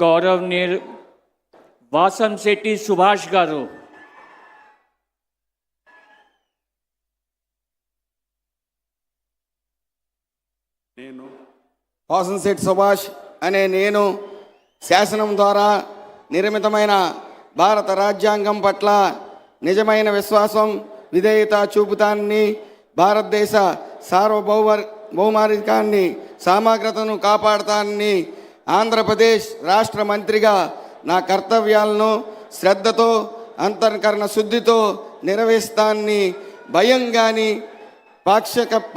గౌరవనీయులు వాసంశెట్టి సుభాష్ గారు. వాసంశెట్టి సుభాష్ అనే నేను శాసనం ద్వారా నిర్మితమైన భారత రాజ్యాంగం పట్ల నిజమైన విశ్వాసం, విధేయత చూపుతానని, భారతదేశ సార్వభౌమాధికారాన్ని, సమగ్రతను కాపాడుతానని, ఆంధ్రప్రదేశ్ రాష్ట్ర మంత్రిగా నా కర్తవ్యాలను శ్రద్ధతో, అంతఃకరణ శుద్ధితో నిర్వహిస్తానని, భయం కానీ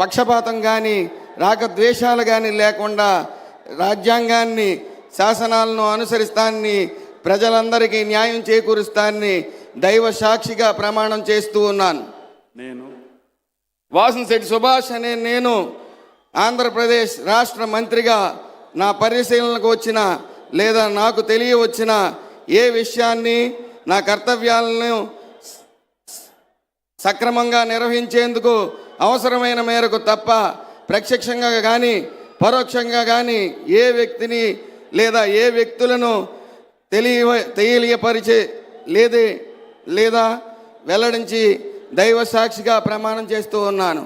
పక్షపాతం కానీ రాగద్వేషాలు కానీ లేకుండా రాజ్యాంగాన్ని, శాసనాలను అనుసరిస్తానని, ప్రజలందరికీ న్యాయం చేకూరుస్తానని దైవ సాక్షిగా ప్రమాణం చేస్తూ ఉన్నాను. నేను వాసంశెట్టి సుభాష్ అనే నేను ఆంధ్రప్రదేశ్ రాష్ట్ర మంత్రిగా నా పరిశీలనకు వచ్చిన లేదా నాకు తెలియవచ్చిన ఏ విషయాన్ని, నా కర్తవ్యాలను సక్రమంగా నిర్వహించేందుకు అవసరమైన మేరకు తప్ప ప్రత్యక్షంగా కానీ పరోక్షంగా కానీ ఏ వ్యక్తిని లేదా ఏ వ్యక్తులను తెలియపరిచే లేదా వెల్లడించి దైవ సాక్షిగా ప్రమాణం చేస్తూ ఉన్నాను.